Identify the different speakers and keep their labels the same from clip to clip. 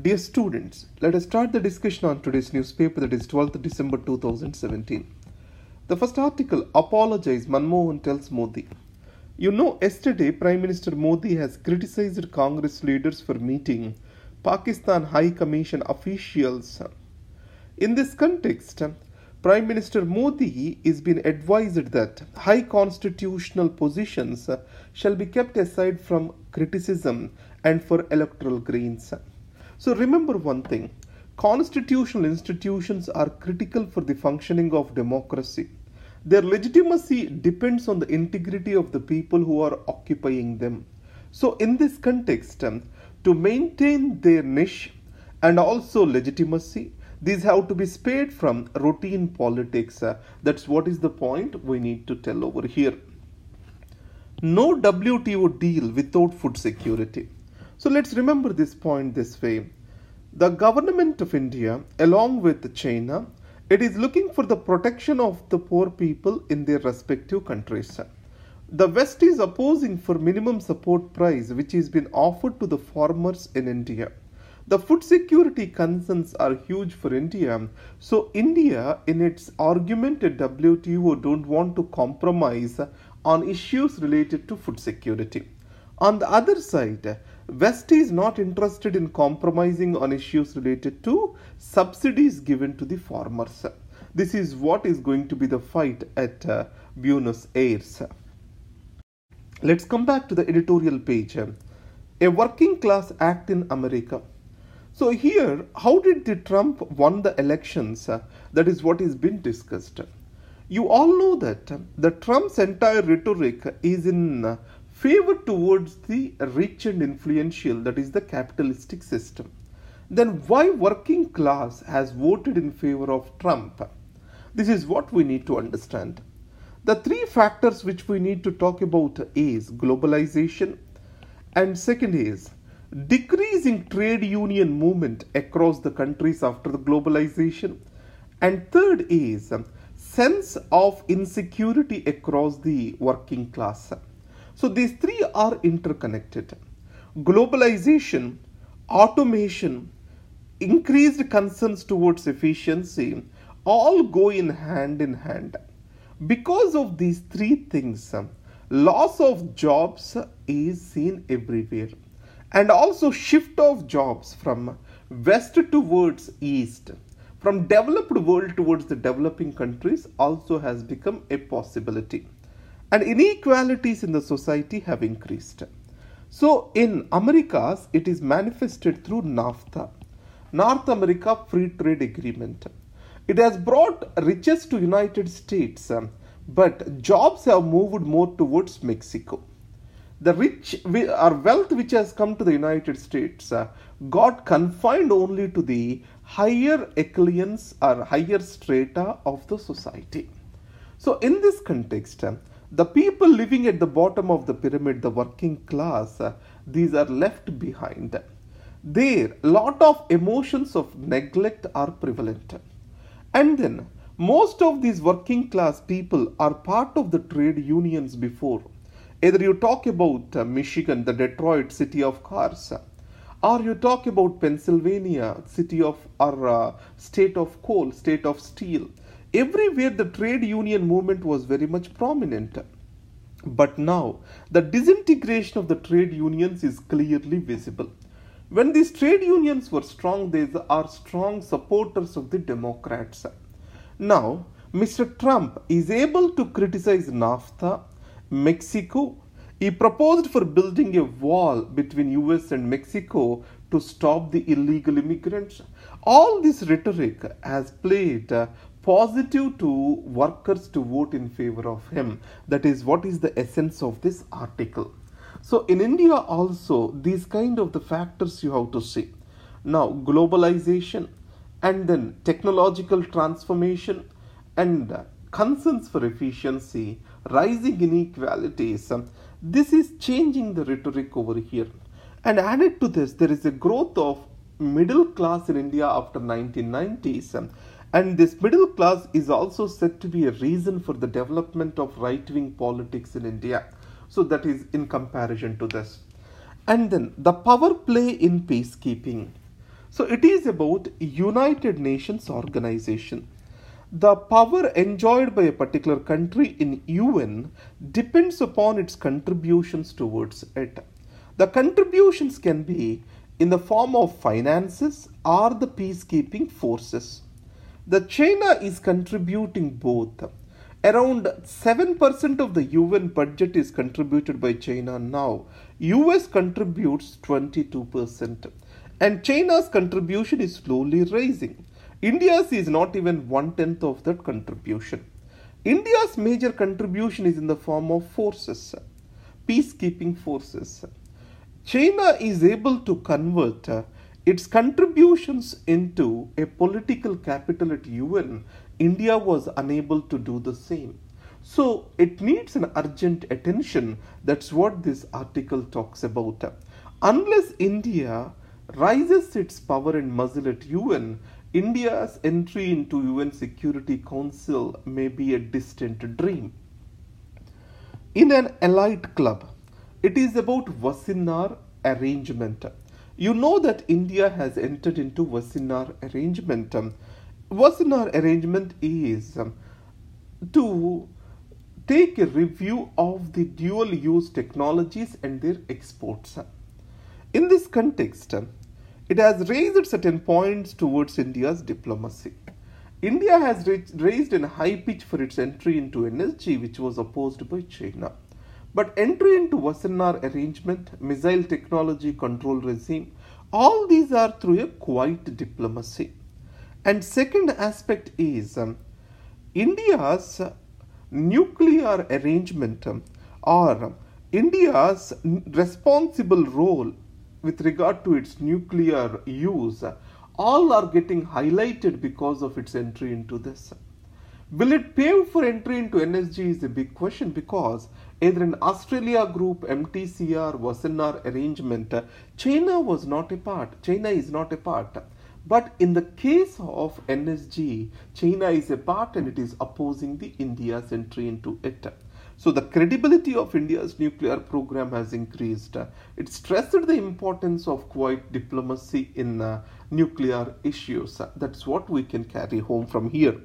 Speaker 1: Dear students, let us start the discussion on today's newspaper, that is 12th December 2017. The first article, Apologize, Manmohan tells Modi. You know, yesterday Prime Minister Modi has criticized Congress leaders for meeting Pakistan High Commission officials. In this context, Prime Minister Modi is being advised that high constitutional positions shall be kept aside from criticism and for electoral gains. So remember one thing, constitutional institutions are critical for the functioning of democracy. Their legitimacy depends on the integrity of the people who are occupying them. So in this context, to maintain their niche and also legitimacy, these have to be spared from routine politics. That's what is the point we need to tell over here. No WTO deal without food security. So let's remember this point this way. The government of India, along with China, it is looking for the protection of the poor people in their respective countries. The West is opposing for minimum support price which is being offered to the farmers in India. The food security concerns are huge for India. So India in its argument at WTO don't want to compromise on issues related to food security. On the other side, West is not interested in compromising on issues related to subsidies given to the farmers. This is what is going to be the fight at Buenos Aires. Let's come back to the editorial page. A working class act in America. So here, how did the Trump won the elections? That is what is being discussed. You all know that the Trump's entire rhetoric is in favor towards the rich and influential, that is the capitalistic system. Then why working class has voted in favor of Trump? This is what we need to understand. The three factors which we need to talk about is globalization, and second is decreasing trade union movement across the countries after the globalization, and third is sense of insecurity across the working class. So these three are interconnected. Globalization, automation, increased concerns towards efficiency all go in hand. Because of these three things, loss of jobs is seen everywhere. And also shift of jobs from west towards east, from developed world towards the developing countries also has become a possibility. And inequalities in the society have increased. So in Americas, it is manifested through NAFTA, North America Free Trade Agreement. It has brought riches to United States, but jobs have moved more towards Mexico. The rich or wealth which has come to the United States got confined only to the higher echelons or higher strata of the society. So in this context, the people living at the bottom of the pyramid, the working class, these are left behind. There, lot of emotions of neglect are prevalent. And then, most of these working class people are part of the trade unions before. Either you talk about Michigan, the Detroit city of cars, or you talk about Pennsylvania, city of or state of coal, state of steel. Everywhere the trade union movement was very much prominent. But now, the disintegration of the trade unions is clearly visible. When these trade unions were strong, they are strong supporters of the Democrats. Now, Mr. Trump is able to criticize NAFTA, Mexico. He proposed for building a wall between US and Mexico to stop the illegal immigrants. All this rhetoric has played positive to workers to vote in favor of him. That is what is the essence of this article. So in India also, these kind of the factors you have to see. Now globalization and then technological transformation and concerns for efficiency, rising inequalities. This is changing the rhetoric over here. And added to this, there is a growth of middle class in India after 1990s. And this middle class is also said to be a reason for the development of right-wing politics in India. So that is in comparison to this. And then the power play in peacekeeping. So it is about United Nations organization. The power enjoyed by a particular country in UN depends upon its contributions towards it. The contributions can be in the form of finances or the peacekeeping forces. The China is contributing both. Around 7% of the UN budget is contributed by China now. US contributes 22%. And China's contribution is slowly rising. India's is not even 1/10 of that contribution. India's major contribution is in the form of forces, peacekeeping forces. China is able to convert its contributions into a political capital at UN. India was unable to do the same. So it needs an urgent attention. That's what this article talks about. Unless India rises its power and muscle at UN, India's entry into UN Security Council may be a distant dream. In an elite club, it is about Wassenaar arrangement. You know that India has entered into Wassenaar arrangement. Wassenaar arrangement is to take a review of the dual use technologies and their exports. In this context, it has raised certain points towards India's diplomacy. India has raised a high pitch for its entry into energy, which was opposed by China. But entry into Wassenaar arrangement, missile technology control regime, all these are through a quiet diplomacy. And second aspect is India's nuclear arrangement or India's responsible role with regard to its nuclear use, all are getting highlighted because of its entry into this. Will it pave for entry into energy is a big question, because either in Australia Group, MTCR, Wassenaar arrangement, China was not a part. China is not a part. But in the case of NSG, China is a part and it is opposing the India's entry into it. So the credibility of India's nuclear program has increased. It stressed the importance of quiet diplomacy in nuclear issues. That's what we can carry home from here.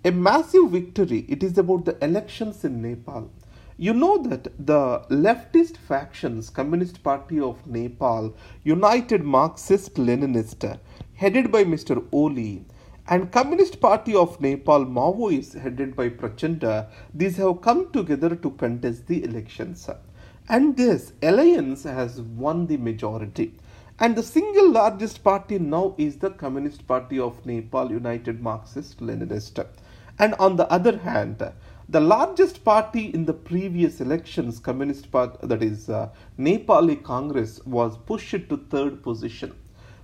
Speaker 1: A massive victory. It is about the elections in Nepal. You know that the leftist factions, Communist Party of Nepal, United Marxist-Leninist, headed by Mr. Oli, and Communist Party of Nepal, Maoists, headed by Prachanda, these have come together to contest the elections. And this alliance has won the majority. And the single largest party now is the Communist Party of Nepal, United Marxist-Leninist. And on the other hand, the largest party in the previous elections, Communist Party, that is Nepali Congress, was pushed to third position.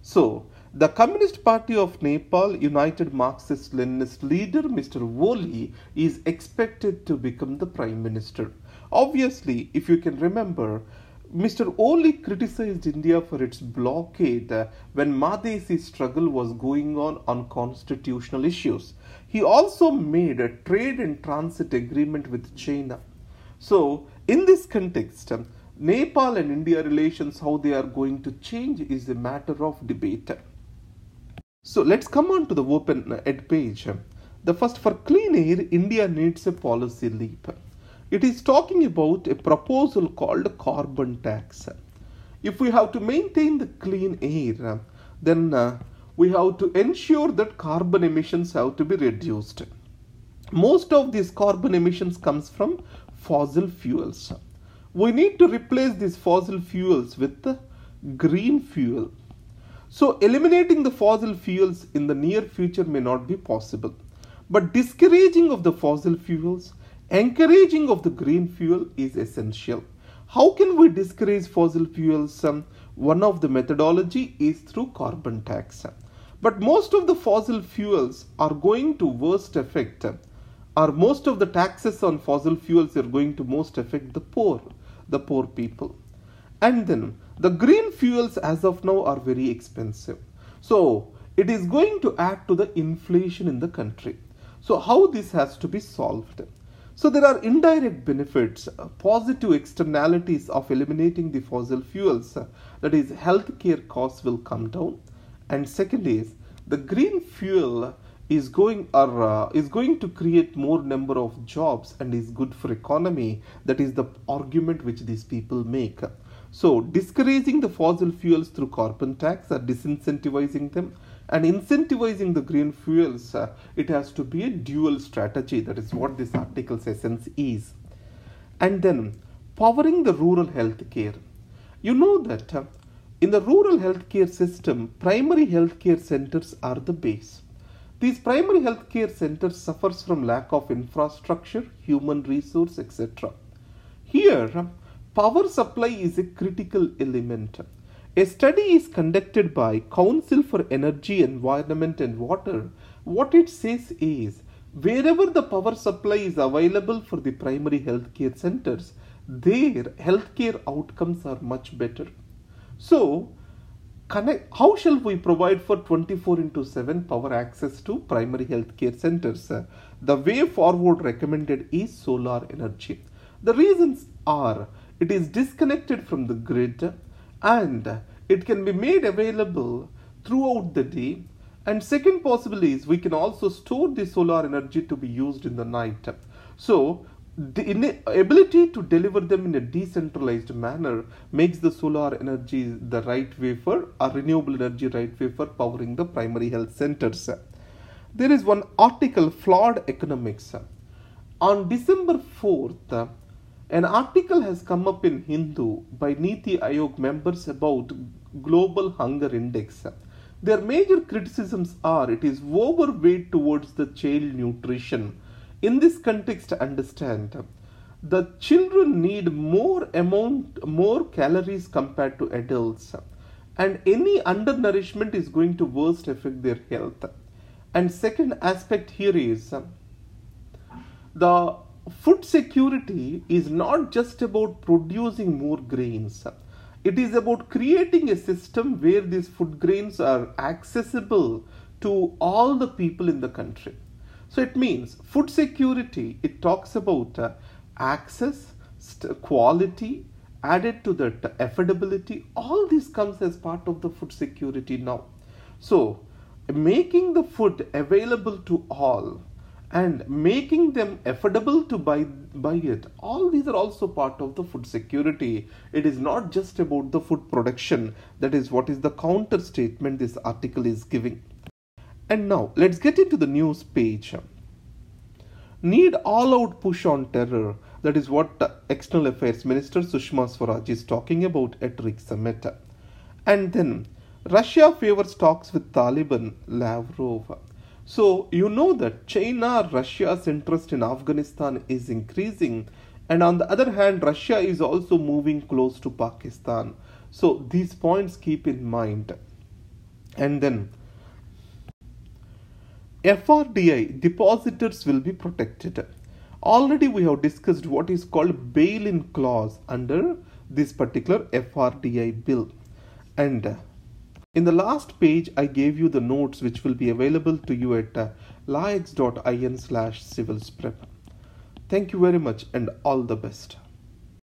Speaker 1: So, the Communist Party of Nepal, United Marxist-Leninist leader Mr. Oli is expected to become the Prime Minister. Obviously, if you can remember, Mr. Oli criticized India for its blockade when Madhesi struggle was going on constitutional issues. He also made a trade and transit agreement with China. So, in this context, Nepal and India relations, how they are going to change is a matter of debate. So, let's come on to the open ed page. The first, for clean air, India needs a policy leap. It is talking about a proposal called carbon tax. If we have to maintain the clean air, then we have to ensure that carbon emissions have to be reduced. Most of these carbon emissions comes from fossil fuels. We need to replace these fossil fuels with the green fuel. So eliminating the fossil fuels in the near future may not be possible. But discouraging of the fossil fuels, encouraging of the green fuel is essential. How can we discourage fossil fuels? One of the methodology is through carbon tax. But most of the fossil fuels are going to worst affect, or most of the taxes on fossil fuels are going to most affect the poor people. And then the green fuels as of now are very expensive. So it is going to add to the inflation in the country. So how this has to be solved? So there are indirect benefits, positive externalities of eliminating the fossil fuels. That is, healthcare costs will come down, And second is the green fuel is going to create more number of jobs and is good for economy. That is the argument which these people make. So discouraging the fossil fuels through carbon tax or disincentivizing them and incentivizing the green fuels, it has to be a dual strategy. That is what this article's essence is. And then powering the rural health care. You know that in the rural healthcare system, primary healthcare centers are the base. These primary healthcare centers suffers from lack of infrastructure, human resource, etc. Here, power supply is a critical element. A study is conducted by Council for Energy, Environment and Water. What it says is, wherever the power supply is available for the primary healthcare centers, their healthcare outcomes are much better. So, how shall we provide for 24/7 power access to primary healthcare centers? The way forward recommended is solar energy. The reasons are, it is disconnected from the grid and it can be made available throughout the day. And second possibility is we can also store the solar energy to be used in the night. So the ability to deliver them in a decentralized manner makes the solar energy the right way for, or renewable energy right way for powering the primary health centers. There is one article, Flawed Economics. On December 4th, an article has come up in Hindu by Niti Aayog members about global hunger index. Their major criticisms are it is overweight towards the child nutrition. In this context, understand the children need more calories compared to adults, and any undernourishment is going to worst affect their health. And second aspect here is the food security is not just about producing more grains. It is about creating a system where these food grains are accessible to all the people in the country. So it means food security, it talks about access, quality, added to that affordability. All this comes as part of the food security now. So making the food available to all and making them affordable to buy it, all these are also part of the food security. It is not just about the food production. That is what is the counter statement this article is giving. And now let's get into the news page. Need all-out push on terror. That is what External Affairs Minister Sushma Swaraj is talking about at RIC Summit. And then Russia favors talks with Taliban, Lavrov. So you know that China, Russia's interest in Afghanistan is increasing, and on the other hand, Russia is also moving close to Pakistan. So these points keep in mind. And then FRDI, depositors will be protected. Already we have discussed what is called bail-in clause under this particular FRDI bill. And in the last page, I gave you the notes which will be available to you at lax.in/civils prep. Thank you very much and all the best.